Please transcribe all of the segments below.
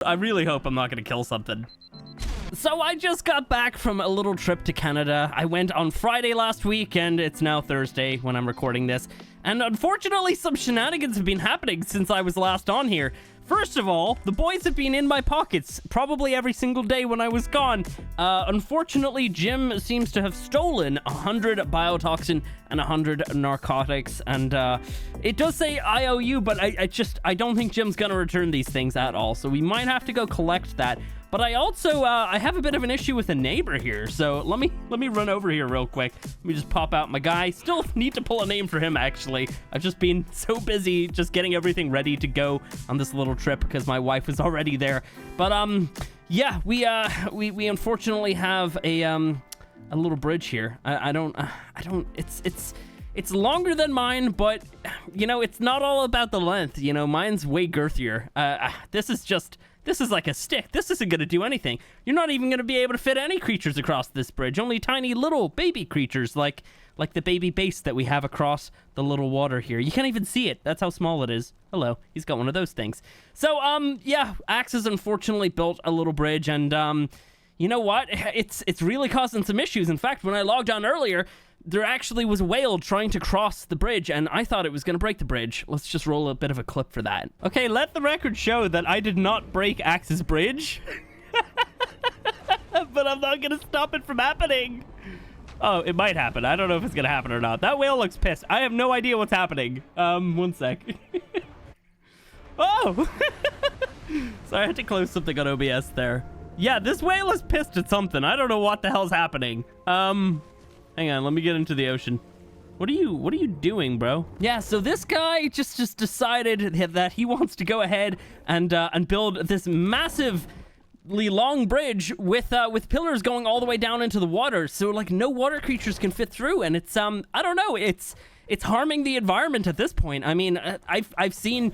I really hope I'm not gonna kill something. So I just got back from a little trip to Canada. I went on Friday last week, and it's now Thursday when I'm recording this. And unfortunately, some shenanigans have been happening since I was last on here. First of all, the boys have been in my pockets probably every single day when I was gone. Unfortunately, Jim seems to have stolen 100 biotoxin and 100 narcotics. And it does say IOU, but I don't think Jim's gonna return these things at all. So we might have to go collect that. But I also, I have a bit of an issue with a neighbor here. So let me run over here real quick. Let me just pop out my guy. Still need to pull a name for him, actually. I've just been so busy just getting everything ready to go on this little trip because my wife was already there. But, yeah, we unfortunately have a little bridge here. It's longer than mine, but, you know, it's not all about the length. You know, mine's way girthier. This is like a stick. This isn't going to do anything. You're not even going to be able to fit any creatures across this bridge. Only tiny little baby creatures like the baby base that we have across the little water here. You can't even see it. That's how small it is. Hello. He's got one of those things. So, yeah, Axe has unfortunately built a little bridge, and, you know what? It's really causing some issues. In fact, when I logged on earlier, there actually was a whale trying to cross the bridge, and I thought it was going to break the bridge. Let's just roll a bit of a clip for that. Okay, let the record show that I did not break Axe's bridge. But I'm not going to stop it from happening. Oh, it might happen. I don't know if it's going to happen or not. That whale looks pissed. I have no idea what's happening. One sec. Oh! Sorry, I had to close something on OBS there. Yeah, this whale is pissed at something. I don't know what the hell's happening. Hang on, let me get into the ocean. What are you doing, bro? Yeah, so this guy just decided that he wants to go ahead and build this massively long bridge with pillars going all the way down into the water, so like no water creatures can fit through, and it's I don't know, it's harming the environment at this point. I mean, I've seen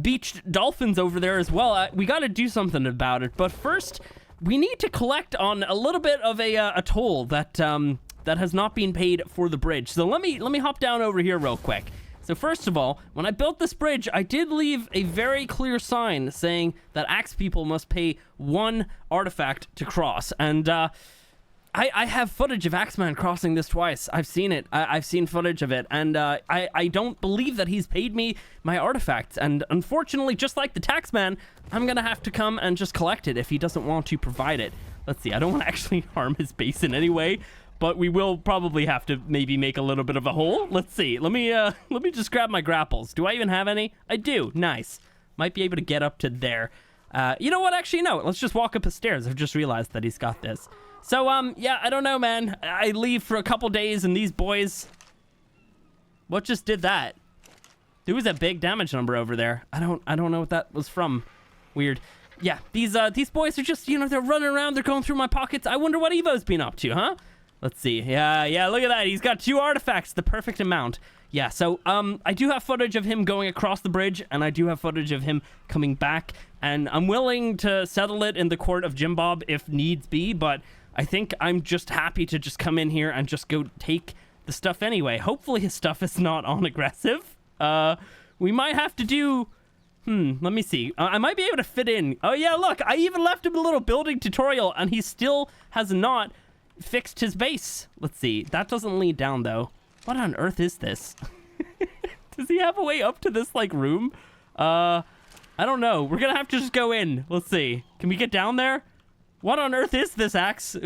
beached dolphins over there as well. We got to do something about it, but first we need to collect on a little bit of a toll that has not been paid for the bridge. So let me hop down over here real quick. So first of all, when I built this bridge, I did leave a very clear sign saying that Axe people must pay 1 artifact to cross. And I have footage of Axeman crossing this twice. I've seen it. I've seen footage of it. And I don't believe that he's paid me my artifacts. And unfortunately, just like the taxman, I'm going to have to come and just collect it if he doesn't want to provide it. Let's see. I don't want to actually harm his base in any way, but we will probably have to maybe make a little bit of a hole. Let's see. Let me just grab my grapples. Do I even have any? I do. Nice. Might be able to get up to there. You know what? Actually, no. Let's just walk up the stairs. I've just realized that he's got this. So, yeah, I don't know, man. I leave for a couple days, and these boys... What just did that? There was a big damage number over there. I don't know what that was from. Weird. Yeah, these boys are just, you know, they're running around. They're going through my pockets. I wonder what Evo's been up to, huh? Let's see. Yeah, look at that. He's got 2 artifacts, the perfect amount. Yeah, so, I do have footage of him going across the bridge, and I do have footage of him coming back, and I'm willing to settle it in the court of Jim Bob if needs be, but I think I'm just happy to just come in here and just go take the stuff anyway. Hopefully his stuff is not on aggressive. We might have to do... let me see. I might be able to fit in. Oh, yeah, look, I even left him a little building tutorial, and he still has not fixed his base. Let's see. That doesn't lead down, though. What on earth is this? Does he have a way up to this, like, room? I don't know. We're gonna have to just go in. Let's see. Can we get down there? What on earth is this, Axe?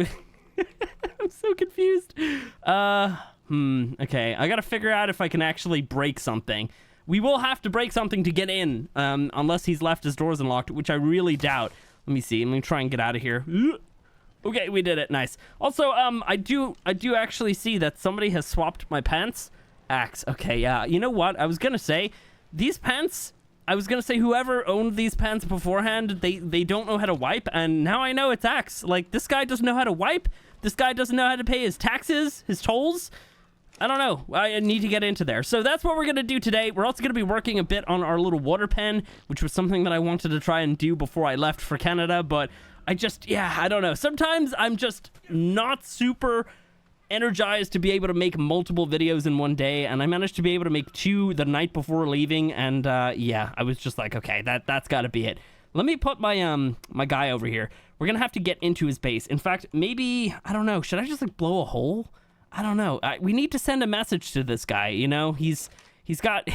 I'm so confused. Okay. I gotta figure out if I can actually break something. We will have to break something to get in, unless he's left his doors unlocked, which I really doubt. Let me see. Let me try and get out of here. Okay, we did it. Nice. Also, I do actually see that somebody has swapped my pants. Axe. Okay, yeah. You know what? I was gonna say, these pants... I was gonna say whoever owned these pants beforehand, they don't know how to wipe, and now I know it's Axe. Like, this guy doesn't know how to wipe. This guy doesn't know how to pay his taxes, his tolls. I don't know. I need to get into there. So that's what we're going to do today. We're also going to be working a bit on our little water pen, which was something that I wanted to try and do before I left for Canada, but I just, yeah, I don't know. Sometimes I'm just not super energized to be able to make multiple videos in one day, and I managed to be able to make 2 the night before leaving, and yeah, I was just like, okay, that's got to be it. Let me put my my guy over here. We're gonna have to get into his base. In fact, maybe, I don't know, should I just like blow a hole? I don't know. We need to send a message to this guy, you know? He's got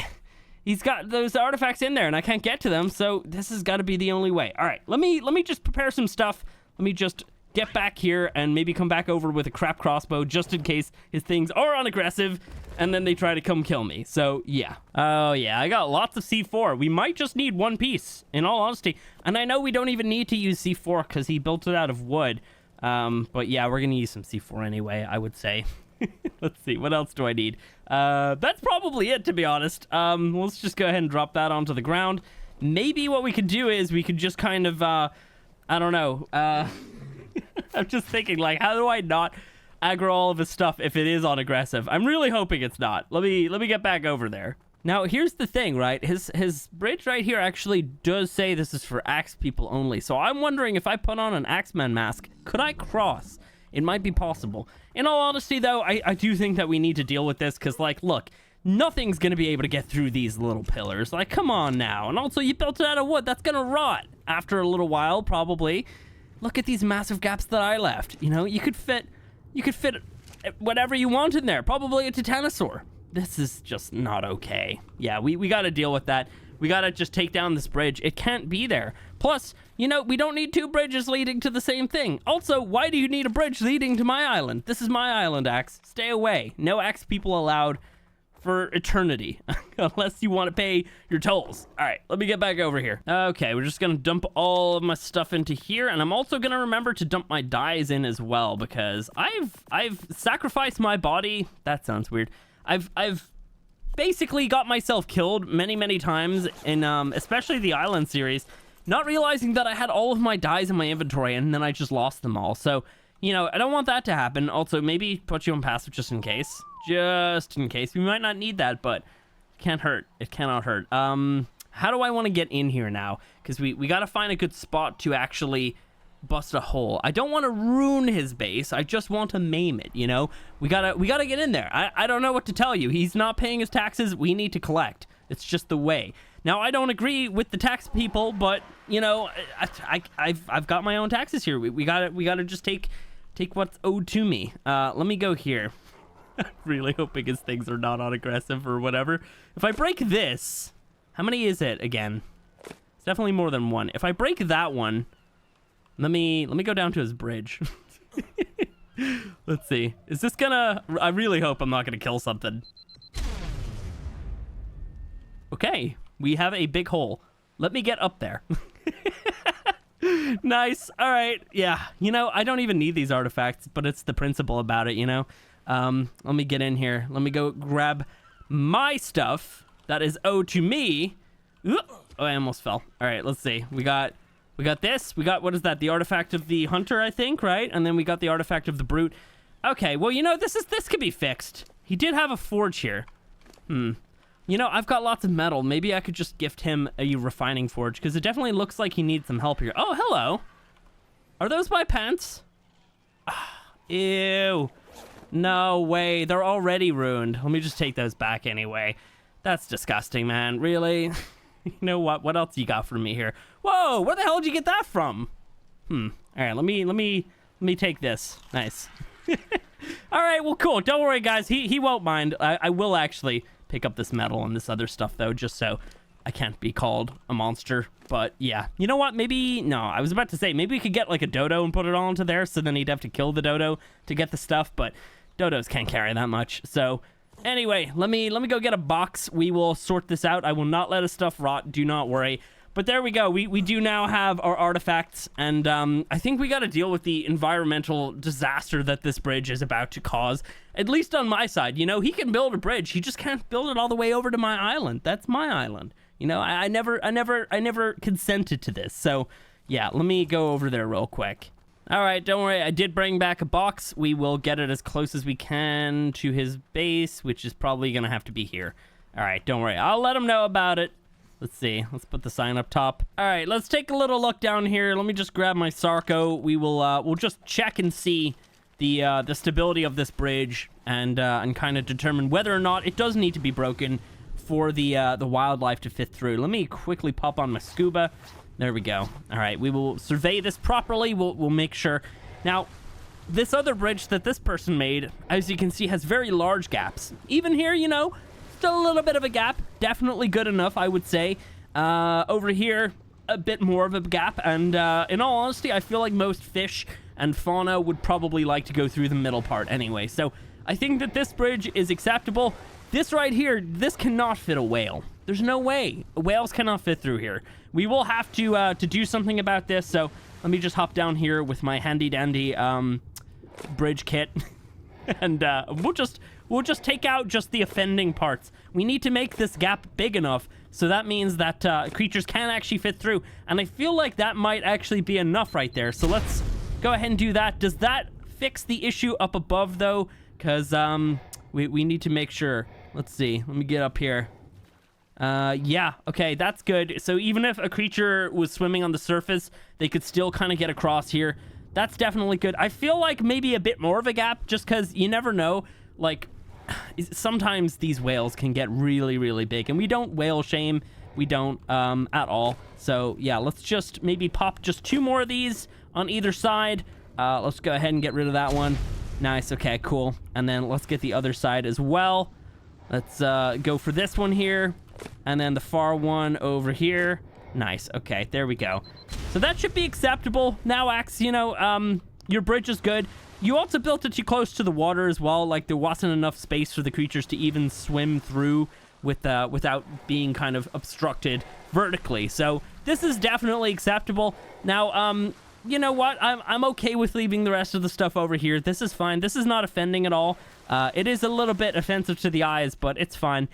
those artifacts in there and I can't get to them, so this has got to be the only way. All right, let me just prepare some stuff. Let me just get back here and maybe come back over with a crap crossbow just in case his things are unaggressive and then they try to come kill me. So yeah. Oh yeah, I got lots of C4. We might just need one piece, in all honesty. And I know we don't even need to use C4 because he built it out of wood. But yeah, we're gonna use some C4 anyway, I would say. Let's see, what else do I need? That's probably it, to be honest. Let's just go ahead and drop that onto the ground. Maybe what we could do is we could just kind of, I don't know, I'm just thinking, like, how do I not aggro all of his stuff if it is on aggressive? I'm really hoping it's not. Let me get back over there. Now, here's the thing, right? His bridge right here actually does say this is for axe people only. So I'm wondering if I put on an axeman mask, could I cross? It might be possible. In all honesty, though, I do think that we need to deal with this because, like, look, nothing's going to be able to get through these little pillars. Like, come on now. And also, you built it out of wood. That's going to rot after a little while, probably. Look at these massive gaps that I left. You know, you could fit whatever you want in there. Probably a titanosaur. This is just not okay. Yeah, we got to deal with that. We got to just take down this bridge. It can't be there. Plus, you know, we don't need two bridges leading to the same thing. Also, why do you need a bridge leading to my island? This is my island, Axe. Stay away. No Axe people allowed for eternity, unless you want to pay your tolls. All right, let me get back over here. Okay, we're just gonna dump all of my stuff into here, and I'm also gonna remember to dump my dyes in as well, because I've sacrificed my body. That sounds weird. I've basically got myself killed many times in especially the island series, not realizing that I had all of my dyes in my inventory and then I just lost them all. So, you know, I don't want that to happen. Also, maybe put you on passive just in case. Just in case. We might not need that, but it can't hurt. It cannot hurt. How do I want to get in here now? Because we got to find a good spot to actually bust a hole. I don't want to ruin his base. I just want to maim it, you know? We gotta get in there. I don't know what to tell you. He's not paying his taxes. We need to collect. It's just the way. Now, I don't agree with the tax people, but, you know, I've got my own taxes here. We gotta just take what's owed to me. Let me go here. I'm really hoping his things are not on aggressive or whatever. If I break this, how many is it again? It's definitely more than one. If I break that one, let me go down to his bridge. Let's see. Is this gonna... I really hope I'm not gonna kill something. Okay, we have a big hole. Let me get up there. Nice. All right. Yeah. You know, I don't even need these artifacts, but it's the principle about it, you know? Let me get in here. Let me go grab my stuff that is owed to me. Oh, I almost fell. All right, let's see. We got this. We got, what is that? The artifact of the hunter, I think, right? And then we got the artifact of the brute. Okay, well, you know, this could be fixed. He did have a forge here. You know, I've got lots of metal. Maybe I could just gift him a refining forge, because it definitely looks like he needs some help here. Oh, hello. Are those my pants? Ew. No way. They're already ruined. Let me just take those back anyway. That's disgusting, man. Really? You know what? What else you got for me here? Whoa, where the hell did you get that from? All right, let me take this. Nice. All right, well, cool. Don't worry, guys. He won't mind. I will actually pick up this metal and this other stuff, though, just so I can't be called a monster. But yeah, you know what? Maybe, no, I was about to say, maybe we could get like a dodo and put it all into there, so then he'd have to kill the dodo to get the stuff, but dodos can't carry that much. So anyway, let me go get a box. We will sort this out. I will not let his stuff rot. Do not worry. But there we go. We do now have our artifacts, and I think we got to deal with the environmental disaster that this bridge is about to cause. At least on my side, you know, he can build a bridge. He just can't build it all the way over to my island. That's my island. You know, I never consented to this. So yeah, let me go over there real quick. All right, don't worry. I did bring back a box. We will get it as close as we can to his base, which is probably gonna have to be here. All right, don't worry. I'll let him know about it. Let's see. Let's put the sign up top. All right, let's take a little look down here. Let me just grab my Sarco. We will we'll just check and see the stability of this bridge and kind of determine whether or not it does need to be broken for the wildlife to fit through. Let me quickly pop on my scuba There we go. All right, we will survey this properly. We'll make sure. Now, this other bridge that this person made, as you can see, has very large gaps. Even here, you know, still a little bit of a gap. Definitely good enough, I would say. Over here, a bit more of a gap. And in all honesty, I feel like most fish and fauna would probably like to go through the middle part anyway. So I think that this bridge is acceptable. This right here, this cannot fit a whale. There's no way. Whales cannot fit through here. We will have to do something about this. So let me just hop down here with my handy dandy bridge kit. And we'll just take out just the offending parts. We need to make this gap big enough so that means that creatures can actually fit through. And I feel like that might actually be enough right there. So let's go ahead and do that. Does that fix the issue up above though? Because we need to make sure. Let's see. Let me get up here. Yeah, okay, that's good. So even if a creature was swimming on the surface, they could still kind of get across here. That's definitely good. I feel like maybe a bit more of a gap just because you never know. Like, sometimes these whales can get really, really big. And we don't whale shame. We don't at all. So, yeah, let's just maybe pop just 2 more of these on either side. Let's go ahead and get rid of that one. Nice, okay, cool. And then let's get the other side as well. Let's go for this one here. And then the far one over here. Nice, okay, there we go. So that should be acceptable. Now, Axe, you know, your bridge is good. You also built it too close to the water as well. Like, there wasn't enough space for the creatures to even swim through without being kind of obstructed vertically. So this is definitely acceptable. Now, you know what? I'm okay with leaving the rest of the stuff over here. This is fine. This is not offending at all. It is a little bit offensive to the eyes, but it's fine.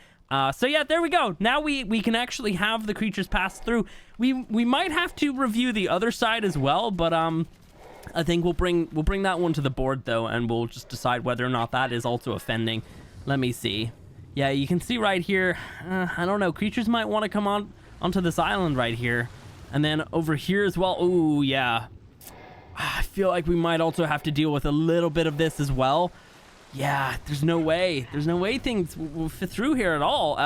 So yeah, there we go. Now we can actually have the creatures pass through. We might have to review the other side as well, but I think we'll bring that one to the board though, and we'll just decide whether or not that is also offending. Let me see. Yeah, you can see right here. I don't know. Creatures might want to come onto this island right here, and then over here as well. Ooh, yeah. I feel like we might also have to deal with a little bit of this as well. Yeah, there's no way things will fit through here at all.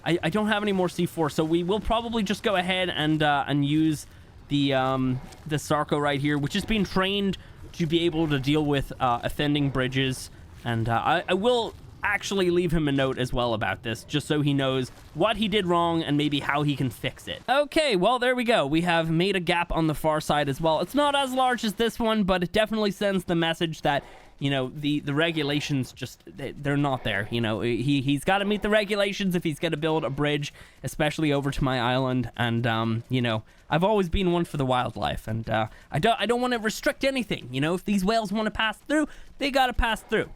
I don't have any more C4, so we will probably just go ahead and use the Sarco right here, which is being trained to be able to deal with offending bridges. And I will actually leave him a note as well about this, just so he knows what he did wrong and maybe how he can fix it. Okay, well, there we go. We have made a gap on the far side as well. It's not as large as this one, but it definitely sends the message that, you know, the regulations just, they're not there. You know, he's got to meet the regulations if he's going to build a bridge, especially over to my island. And, you know, I've always been one for the wildlife, and I don't want to restrict anything. You know, if these whales want to pass through, they got to pass through.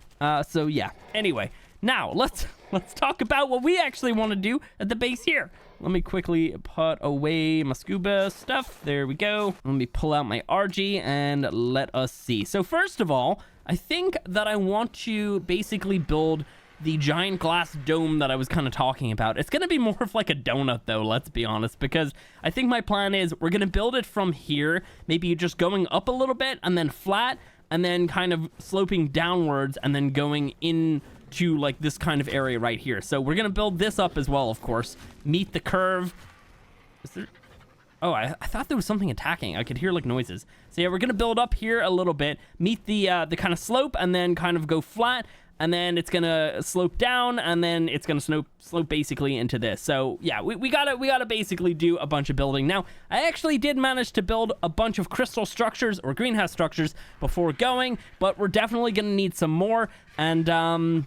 So yeah, anyway, now let's talk about what we actually want to do at the base here. Let me quickly put away my scuba stuff. There we go. Let me pull out my RG and let us see. So first of all, I think that I want to basically build the giant glass dome that I was kind of talking about. It's going to be more of like a donut though, let's be honest, because I think my plan is we're going to build it from here, maybe just going up a little bit and then flat, and then kind of sloping downwards and then going into like this kind of area right here. So we're going to build this up as well, of course. Meet the curve. Is there... Oh, I thought there was something attacking. I could hear like noises. So yeah, we're going to build up here a little bit, meet the kind of slope, and then kind of go flat. And then it's going to slope down, and then it's going to slope basically into this. So yeah, we gotta basically do a bunch of building. Now, I actually did manage to build a bunch of crystal structures or greenhouse structures before going, but we're definitely going to need some more. And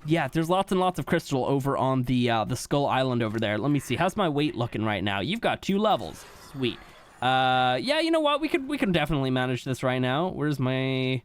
yeah, there's lots and lots of crystal over on the Skull Island over there. Let me see. How's my weight looking right now? You've got 2 levels. Sweet. Yeah, you know what? We can definitely manage this right now. Where's my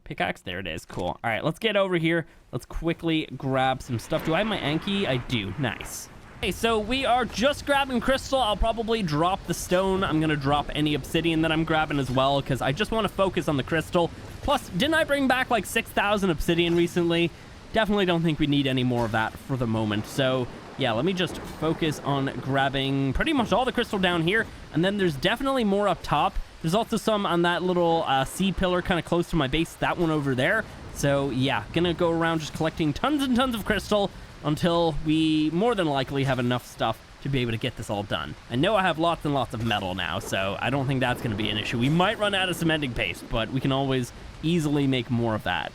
pickaxe? There it is. Cool. All right, let's get over here. Let's quickly grab some stuff. Do I have my Anki? I do. Nice. Okay, so we are just grabbing crystal. I'll probably drop the stone. I'm going to drop any obsidian that I'm grabbing as well, because I just want to focus on the crystal. Plus, didn't I bring back like 6,000 obsidian recently? Definitely don't think we need any more of that for the moment. So yeah, let me just focus on grabbing pretty much all the crystal down here. And then there's definitely more up top. There's also some on that little C pillar kind of close to my base, that one over there. So yeah, gonna go around just collecting tons and tons of crystal. until we more than likely have enough stuff to be able to get this all done. I know I have lots and lots of metal now, so I don't think that's going to be an issue. We might run out of cementing paste, but we can always easily make more of that.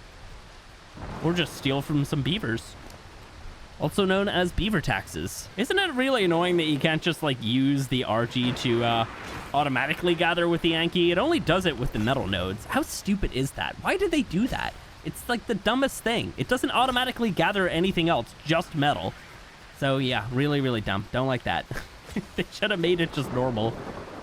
Or just steal from some beavers. Also known as beaver taxes. Isn't it really annoying that you can't just like use the RG to automatically gather with the Yankee? It only does it with the metal nodes. How stupid is that? Why did they do that? It's like the dumbest thing. It doesn't automatically gather anything else, just metal. So yeah, really, really dumb. Don't like that. They should have made it just normal.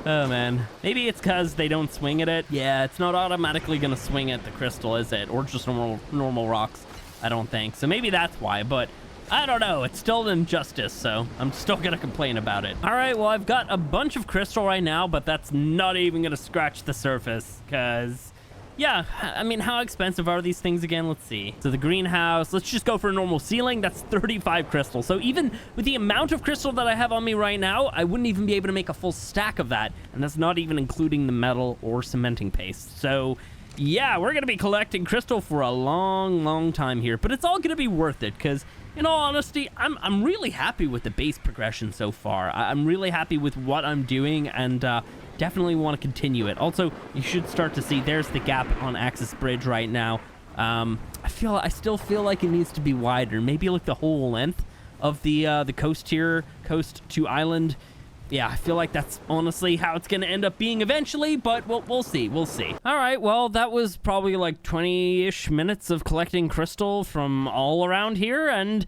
Oh man. Maybe it's because they don't swing at it. Yeah, it's not automatically gonna swing at the crystal, is it? Or just normal rocks, I don't think. So maybe that's why, but I don't know. It's still an injustice, so I'm still gonna complain about it. All right, well, I've got a bunch of crystal right now, but that's not even gonna scratch the surface, because yeah, I mean, how expensive are these things again? Let's see. So the greenhouse, let's just go for a normal ceiling. That's 35 crystal. So even with the amount of crystal that I have on me right now, I wouldn't even be able to make a full stack of that. And that's not even including the metal or cementing paste. So yeah, we're going to be collecting crystal for a long, long time here. But it's all going to be worth it because, in all honesty, I'm really happy with the base progression so far. I'm really happy with what I'm doing, and definitely want to continue it. Also, you should start to see there's the gap on Axis Bridge right now. I still feel like it needs to be wider, maybe like the whole length of the coast here, coast to island. Yeah, I feel like that's honestly how it's going to end up being eventually, but we'll see. We'll see. All right, well, that was probably like 20-ish minutes of collecting crystal from all around here, and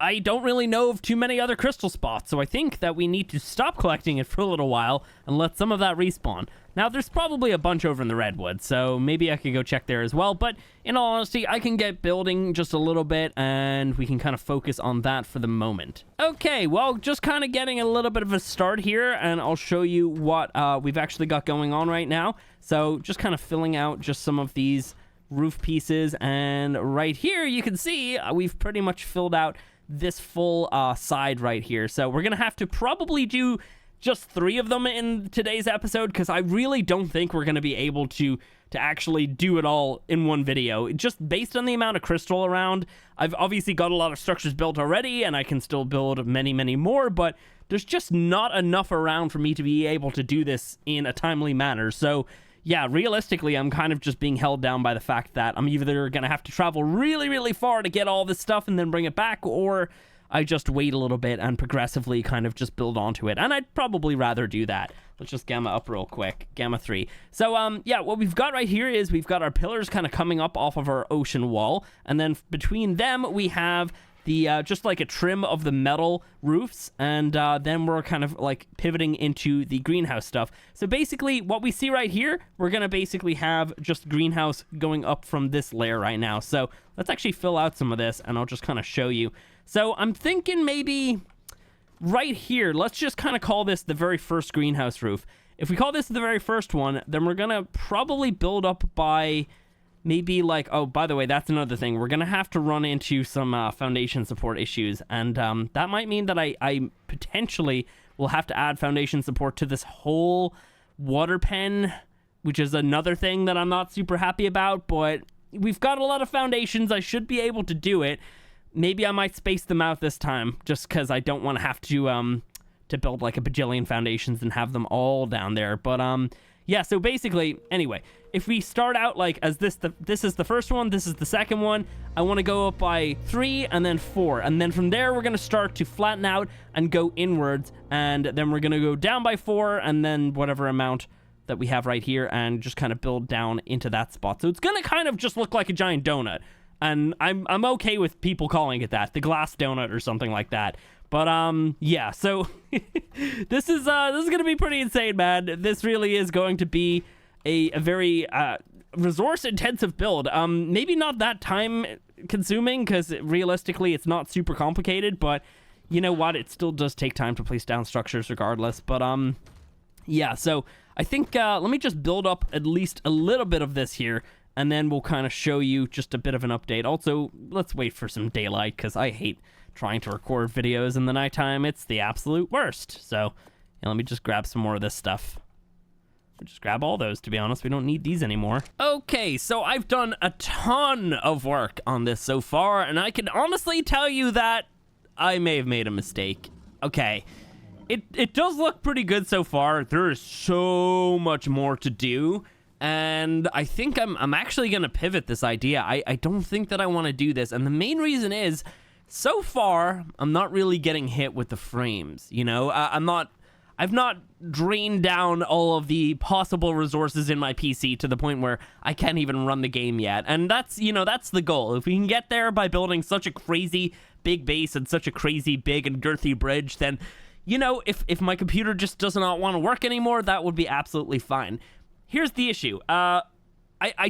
I don't really know of too many other crystal spots, so I think that we need to stop collecting it for a little while and let some of that respawn. Now, there's probably a bunch over in the Redwood, so maybe I could go check there as well, but in all honesty, I can get building just a little bit, and we can kind of focus on that for the moment. Okay, well, just kind of getting a little bit of a start here, and I'll show you what we've actually got going on right now. So just kind of filling out just some of these roof pieces, and right here, you can see we've pretty much filled out this full side right here. So we're gonna have to probably do just 3 of them in today's episode, because I really don't think we're gonna be able to actually do it all in one video. Just based on the amount of crystal around, I've obviously got a lot of structures built already, and I can still build many, many more, but there's just not enough around for me to be able to do this in a timely manner. So yeah, realistically, I'm kind of just being held down by the fact that I'm either going to have to travel really, really far to get all this stuff and then bring it back, or I just wait a little bit and progressively kind of just build onto it. And I'd probably rather do that. Let's just gamma up real quick. Gamma 3. So, yeah, what we've got right here is we've got our pillars kind of coming up off of our ocean wall. And then between them, we have the just like a trim of the metal roofs, and then we're kind of like pivoting into the greenhouse stuff. So basically what we see right here, we're gonna basically have just greenhouse going up from this layer right now. So let's actually fill out some of this, and I'll just kind of show you. So I'm thinking maybe right here, let's just kind of call this the very first greenhouse roof. If we call this the very first one, then we're gonna probably build up by maybe like, oh, by the way, that's another thing. We're going to have to run into some foundation support issues. And that might mean that I potentially will have to add foundation support to this whole water pen, which is another thing that I'm not super happy about. But we've got a lot of foundations. I should be able to do it. Maybe I might space them out this time, just because I don't want to have to build like a bajillion foundations and have them all down there. But yeah, so basically, anyway, if we start out like as this is the first one, this is the second one, I want to go up by 3 and then 4. And then from there, we're going to start to flatten out and go inwards. And then we're going to go down by 4 and then whatever amount that we have right here and just kind of build down into that spot. So it's going to kind of just look like a giant donut. And I'm okay with people calling it that, the glass donut or something like that. But yeah, so this is gonna be pretty insane, man. This really is going to be a very resource intensive build. Maybe not that time consuming, because realistically it's not super complicated, but you know what, it still does take time to place down structures regardless. But yeah, so I think let me just build up at least a little bit of this here, and then we'll kind of show you just a bit of an update. Also, let's wait for some daylight, because I hate trying to record videos in the nighttime. It's the absolute worst. So yeah, let me just grab some more of this stuff. We'll just grab all those, to be honest. We don't need these anymore. Okay, so I've done a ton of work on this so far, and I can honestly tell you that I may have made a mistake. Okay. It does look pretty good so far. There is so much more to do. And I think I'm actually going to pivot this idea. I don't think that I want to do this. And the main reason is, so far, I'm not really getting hit with the frames. You know, I've not drained down all of the possible resources in my PC to the point where I can't even run the game yet. And that's, you know, that's the goal. If we can get there by building such a crazy big base and such a crazy big and girthy bridge, then, you know, if my computer just does not want to work anymore, that would be absolutely fine. Here's the issue. I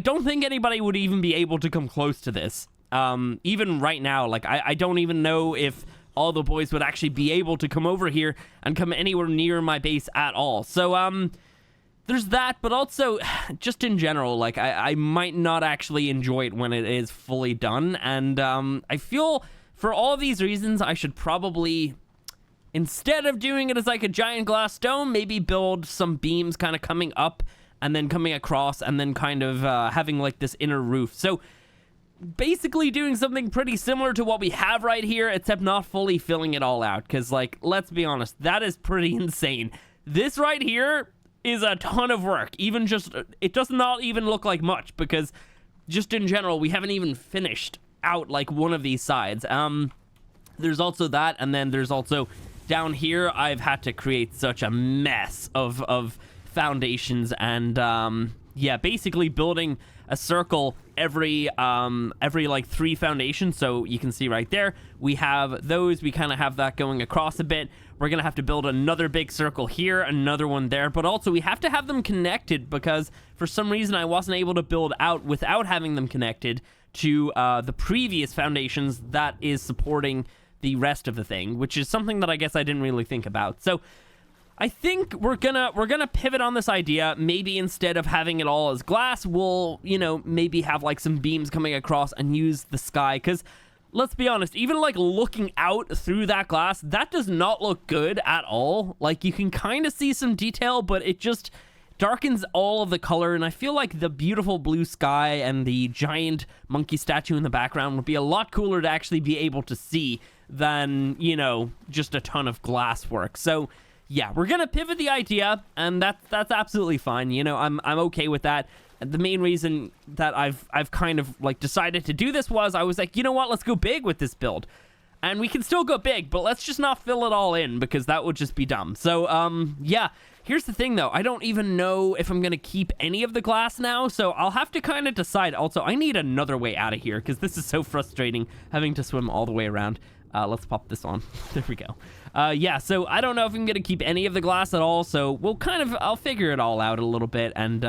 don't think anybody would even be able to come close to this. Even right now, like, I don't even know if all the boys would actually be able to come over here and come anywhere near my base at all. So, there's that, but also, just in general, like, I might not actually enjoy it when it is fully done, and, I feel, for all these reasons, I should probably, instead of doing it as, like, a giant glass dome, maybe build some beams kind of coming up, and then coming across, and then kind of, having, like, this inner roof. So, basically doing something pretty similar to what we have right here, except not fully filling it all out, because, like, let's be honest, that is pretty insane. This right here is a ton of work. Even just, it does not even look like much, because just in general, we haven't even finished out, like, one of these sides. There's also that, and then there's also down here, I've had to create such a mess of foundations, and yeah, basically building a circle every like 3 foundations. So you can see right there, we have those. We kind of have that going across a bit. We're gonna have to build another big circle here, another one there, but also we have to have them connected, because for some reason I wasn't able to build out without having them connected to the previous foundations that is supporting the rest of the thing, which is something that I guess I didn't really think about. So I think we're gonna pivot on this idea. Maybe instead of having it all as glass, we'll, you know, maybe have like some beams coming across and use the sky. Because let's be honest, even like looking out through that glass, that does not look good at all. Like, you can kind of see some detail, but it just darkens all of the color. And I feel like the beautiful blue sky and the giant monkey statue in the background would be a lot cooler to actually be able to see than, you know, just a ton of glass work. So yeah, we're gonna pivot the idea, and that's absolutely fine. You know, I'm okay with that. The main reason that I've kind of like decided to do this was I was like, you know what, let's go big with this build. And we can still go big, but let's just not fill it all in, because that would just be dumb. So yeah, here's the thing though. I don't even know if I'm gonna keep any of the glass now, so I'll have to kind of decide. Also, I need another way out of here, because this is so frustrating having to swim all the way around. Let's pop this on. There we go. Yeah, so I don't know if I'm gonna keep any of the glass at all, so we'll kind of, I'll figure it all out a little bit, and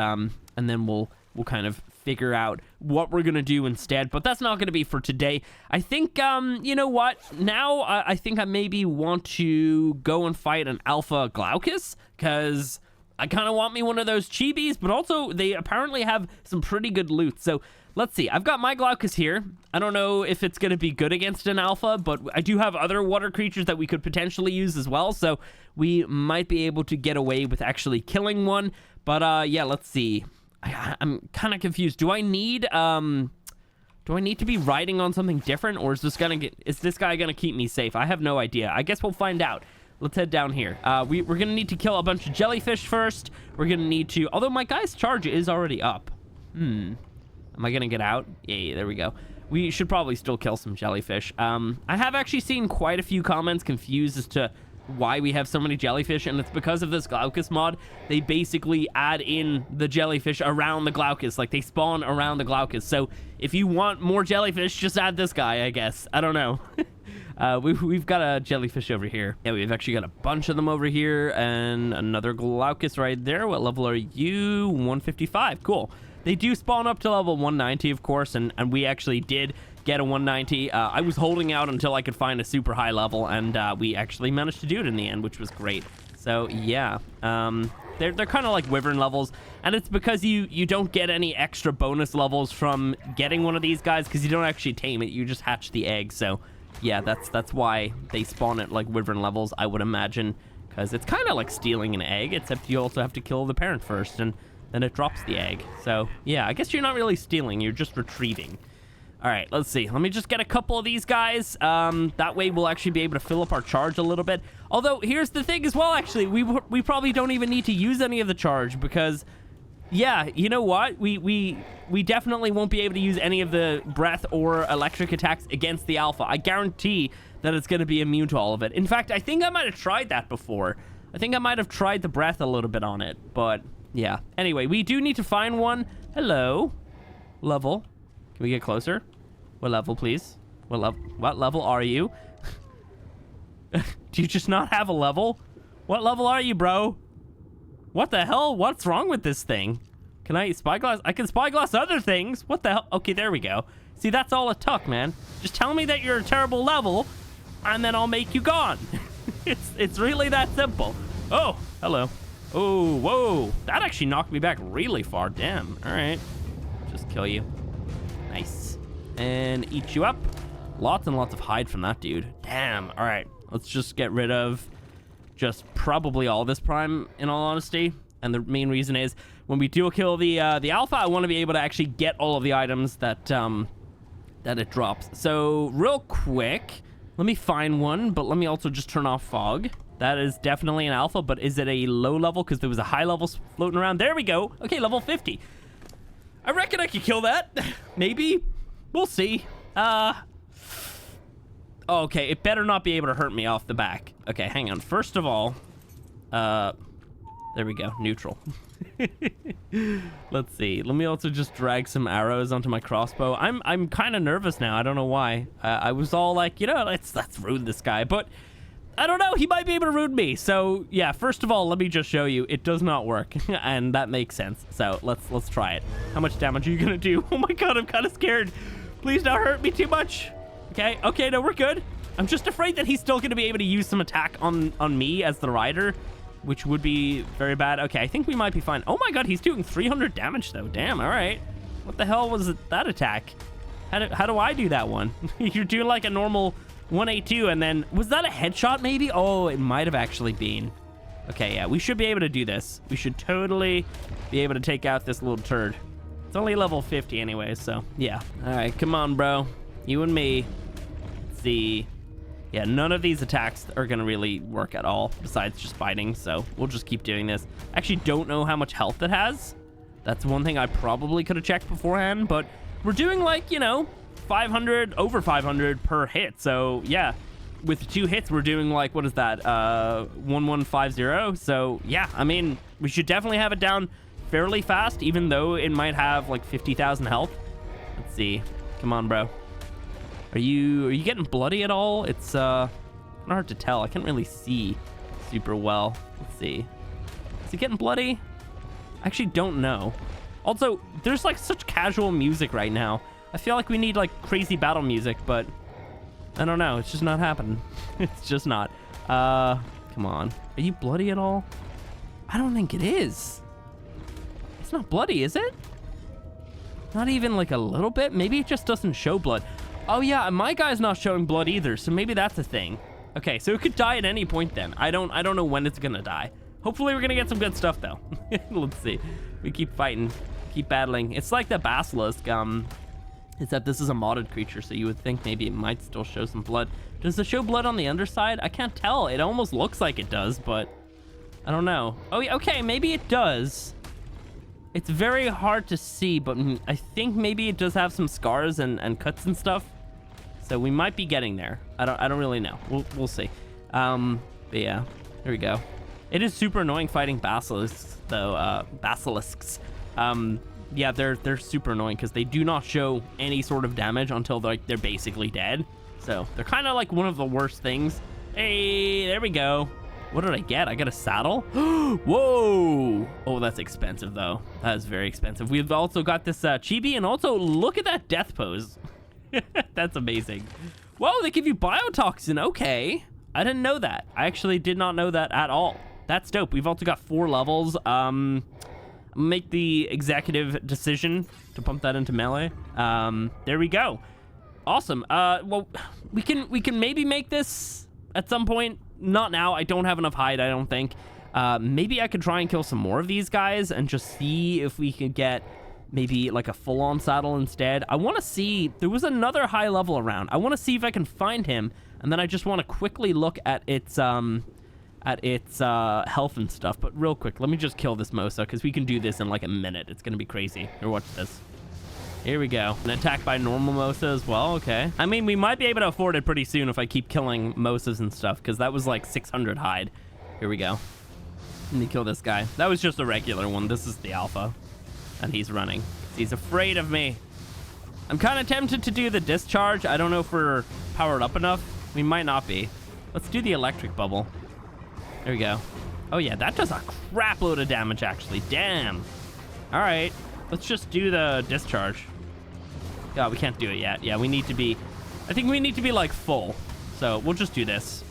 then we'll kind of figure out what we're gonna do instead, but that's not gonna be for today. I think, you know what, now I think I maybe want to go and fight an alpha Glaucus, because I kind of want me one of those chibis, but also they apparently have some pretty good loot. So let's see. I've got my Glaucus here. I don't know if it's going to be good against an alpha, but I do have other water creatures that we could potentially use as well. So we might be able to get away with actually killing one. But yeah, let's see. I'm kind of confused. Do I need to be riding on something different, or is this guy gonna keep me safe? I have no idea. I guess we'll find out. Let's head down here. We're gonna need to kill a bunch of jellyfish first. We're gonna need to, although my guy's charge is already up. Am I gonna get out? Yeah, there we go. We should probably still kill some jellyfish. I have actually seen quite a few comments confused as to why we have so many jellyfish, and it's because of this Glaucus mod. They basically add in the jellyfish around the Glaucus, like they spawn around the Glaucus. So if you want more jellyfish, just add this guy, I guess. I don't know. We've got a jellyfish over here. Yeah, we've actually got a bunch of them over here, and another Glaucus right there. What level are you? 155. Cool. They do spawn up to level 190, of course, and we actually did get a 190. I was holding out until I could find a super high level, and we actually managed to do it in the end, which was great. So yeah, they're kind of like wyvern levels, and it's because you don't get any extra bonus levels from getting one of these guys, because you don't actually tame it, you just hatch the egg. So yeah, that's why they spawn at like wyvern levels, I would imagine, because it's kind of like stealing an egg, except you also have to kill the parent first, and then it drops the egg. So yeah, I guess you're not really stealing, you're just retrieving. All right, let's see. Let me just get a couple of these guys. That way we'll actually be able to fill up our charge a little bit. Although, here's the thing as well, actually. We probably don't even need to use any of the charge because, yeah, you know what? We definitely won't be able to use any of the breath or electric attacks against the alpha. I guarantee that it's going to be immune to all of it. In fact, I think I might have tried that before. I think I might have tried the breath a little bit on it, but yeah. Anyway, we do need to find one. Hello. Level. Can we get closer? What level, please? What level are you? Do you just not have a level? What level are you, bro? What the hell? What's wrong with this thing? Can I spyglass? I can spyglass other things. What the hell? Okay, there we go. See, that's all it took, man. Just tell me that you're a terrible level, and then I'll make you gone. It's really that simple. Oh, hello. Oh, whoa. That actually knocked me back really far. Damn. All right. Just kill you. Nice. And eat you up. Lots and lots of hide from that dude. Damn. All right. Let's just get rid of just probably all this prime, in all honesty. And the main reason is when we do kill the alpha, I want to be able to actually get all of the items that it drops. So real quick, let me find one, but let me also just turn off fog. That is definitely an alpha, but is it a low level? Because there was a high level floating around. There we go. Okay, level 50. I reckon I could kill that. Maybe. We'll see. Okay, it better not be able to hurt me off the back. Okay, hang on. First of all, there we go. Neutral. Let's see. Let me also just drag some arrows onto my crossbow. I'm kind of nervous now. I don't know why. I was all like, you know, let's ruin this guy, but I don't know. He might be able to ruin me. So yeah, first of all, let me just show you. It does not work, and that makes sense. So let's try it. How much damage are you gonna do? Oh my god, I'm kind of scared. Please don't hurt me too much. Okay, no, we're good. I'm just afraid that he's still gonna be able to use some attack on me as the rider, which would be very bad. Okay, I think we might be fine. Oh my god, he's doing 300 damage though. Damn, all right. What the hell was that attack? How do I do that one? You're doing like a normal 182, and then was that a headshot maybe? Oh, it might have actually been. Okay, yeah, we should be able to do this. We should totally be able to take out this little turd. It's only level 50 anyway, so yeah. All right, come on, bro. You and me. Let's see. Yeah, none of these attacks are gonna really work at all besides just fighting, so we'll just keep doing this. Actually, don't know how much health it has. That's one thing I probably could have checked beforehand, but we're doing like, you know, 500, over 500 per hit. So yeah, with 2 hits, we're doing like, what is that? 1150. So yeah, I mean, we should definitely have it down fairly fast, even though it might have like 50,000 health. Let's see. Come on, bro. Are you getting bloody at all? It's hard to tell. I can't really see super well. Let's see. Is he getting bloody? I actually don't know. Also, there's like such casual music right now. I feel like we need like crazy battle music, but I don't know. It's just not happening. It's just not. Come on. Are you bloody at all? I don't think it is. It's not bloody, is it? Not even like a little bit? Maybe it just doesn't show blood. Oh yeah, my guy's not showing blood either, so maybe that's a thing. Okay, so it could die at any point then. I don't know when it's gonna die. Hopefully we're gonna get some good stuff though. Let's see. We keep fighting, keep battling. It's like the basilisk, except this is a modded creature, so you would think maybe it might still show some blood. Does it show blood on the underside? I can't tell. It almost looks like it does, but I don't know. Oh, yeah, okay, maybe it does. It's very hard to see, but I think maybe it does have some scars and cuts and stuff. So we might be getting there. I don't really know. We'll see. But yeah, there we go. It is super annoying fighting basilisks, though. Basilisks. Yeah, they're super annoying because they do not show any sort of damage until they're basically dead. So they're kind of like one of the worst things. Hey, there we go. What did I get? I got a saddle. Whoa. Oh, that's expensive though. That is very expensive. We've also got this chibi, and also look at that death pose. That's amazing. Whoa, they give you biotoxin. Okay. I didn't know that. I actually did not know that at all. That's dope. We've also got 4 levels. Make the executive decision to pump that into melee. There we go. Awesome. Well, we can maybe make this at some point. Not now. I don't have enough hide, I don't think. Maybe I could try and kill some more of these guys and just see if we could get maybe like a full-on saddle instead. I want to see, there was another high level around. I want to see if I can find him, and then I just want to quickly look at its health and stuff. But real quick, let me just kill this Mosa, because we can do this in like a minute. It's gonna be crazy. Here, watch this. Here we go. An attack by normal Mosa as well. Okay. I mean, we might be able to afford it pretty soon if I keep killing Mosas and stuff, because that was like 600 hide. Here we go. Let me kill this guy. That was just a regular one. This is the alpha. And he's running. He's afraid of me. I'm kind of tempted to do the discharge. I don't know if we're powered up enough. We might not be. Let's do the electric bubble. There we go. Oh yeah, that does a crap load of damage actually. Damn. All right. Let's just do the discharge. God, we can't do it yet. Yeah, we need to be... I think we need to be, like, full. So, we'll just do this.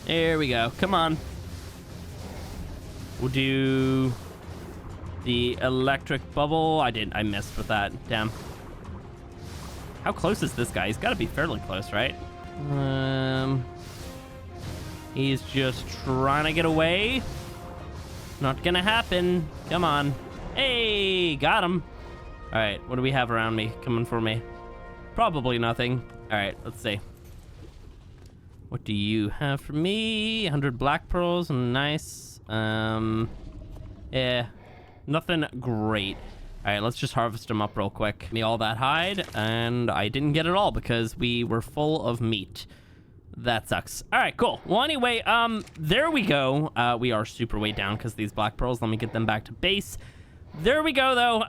There we go. Come on. We'll do... the electric bubble. I missed with that. Damn. How close is this guy? He's got to be fairly close, right? He's just trying to get away. Not gonna happen. Come on. Hey, got him. All right, what do we have around me? Coming for me? Probably nothing. All right, let's see. What do you have for me? 100 black pearls, nice. Yeah, nothing great. All right, let's just harvest them up real quick. Me all that hide, and I didn't get it all because we were full of meat. That sucks. All right, cool. Well, anyway, there we go. We are super way down because these black pearls. Let me get them back to base. There we go, though.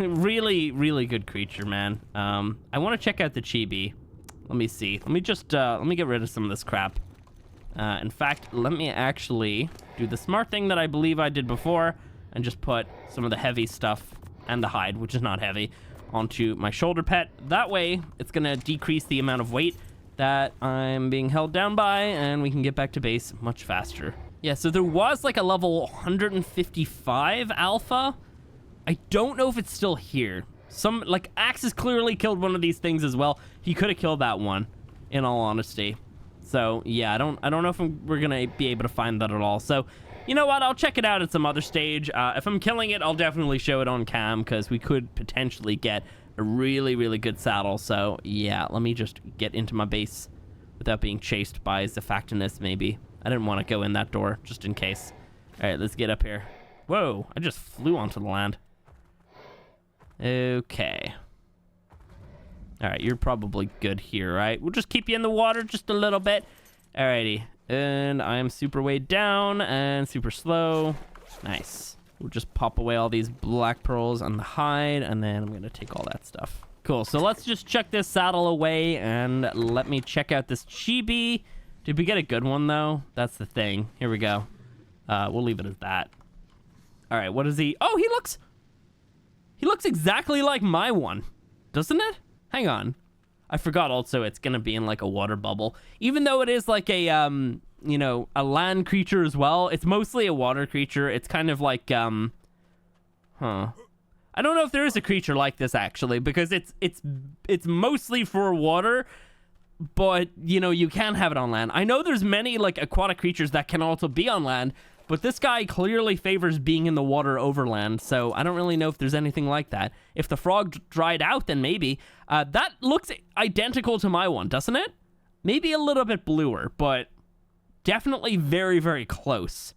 Really, really good creature, man. I want to check out the chibi. Let me see. Let me just, let me get rid of some of this crap. In fact, let me actually do the smart thing that I believe I did before and just put some of the heavy stuff and the hide, which is not heavy, onto my shoulder pet. That way, it's going to decrease the amount of weight that I'm being held down by, and we can get back to base much faster. Yeah, so there was like a level 155 alpha. I don't know if it's still here. Some, like, Axe has clearly killed one of these things as well. He could have killed that one, in all honesty. So, yeah, I don't know if we're gonna be able to find that at all. So, you know what? I'll check it out at some other stage. If I'm killing it, I'll definitely show it on cam, because we could potentially get a really, really good saddle. So, yeah, let me just get into my base without being chased by Zafactinus, maybe. I didn't want to go in that door, just in case. All right, let's get up here. Whoa, I just flew onto the land. Okay. All right, you're probably good here, right? We'll just keep you in the water just a little bit. Alrighty. And I'm super weighed down and super slow. Nice. We'll just pop away all these black pearls on the hide, and then I'm going to take all that stuff. Cool. So let's just check this saddle away, and let me check out this chibi. Did we get a good one, though? That's the thing. Here we go. We'll leave it as that. All right, what is he? Oh, he looks exactly like my one, doesn't it? Hang on. I forgot also it's going to be in like a water bubble. Even though it is like a, you know, a land creature as well, it's mostly a water creature. It's kind of like, I don't know if there is a creature like this actually, because it's mostly for water, but, you know, you can have it on land. I know there's many like aquatic creatures that can also be on land, but this guy clearly favors being in the water over land, so I don't really know if there's anything like that. If the frog dried out, then maybe. That looks identical to my one, doesn't it? Maybe a little bit bluer, but definitely very, very close.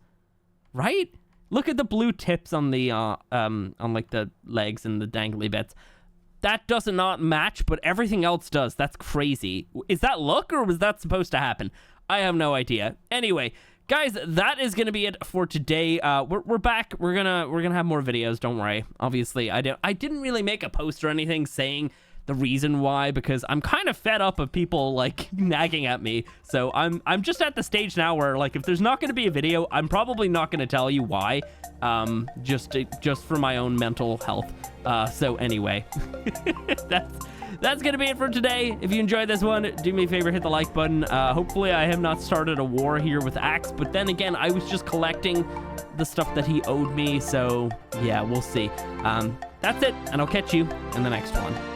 Right? Look at the blue tips on the, on like the legs and the dangly bits. That does not match, but everything else does. That's crazy. Is that luck, or was that supposed to happen? I have no idea. Anyway, guys, that is gonna be it for today. We're back. We're gonna have more videos. Don't worry. Obviously, I didn't really make a post or anything saying the reason why, because I'm kind of fed up of people like nagging at me. So I'm just at the stage now where, like, if there's not gonna be a video, I'm probably not gonna tell you why. Just for my own mental health. So anyway, that's gonna be it for today. If you enjoyed this one, do me a favor, hit the like button. Hopefully I have not started a war here with Axe, but then again, I was just collecting the stuff that he owed me, so yeah, we'll see. That's it, and I'll catch you in the next one.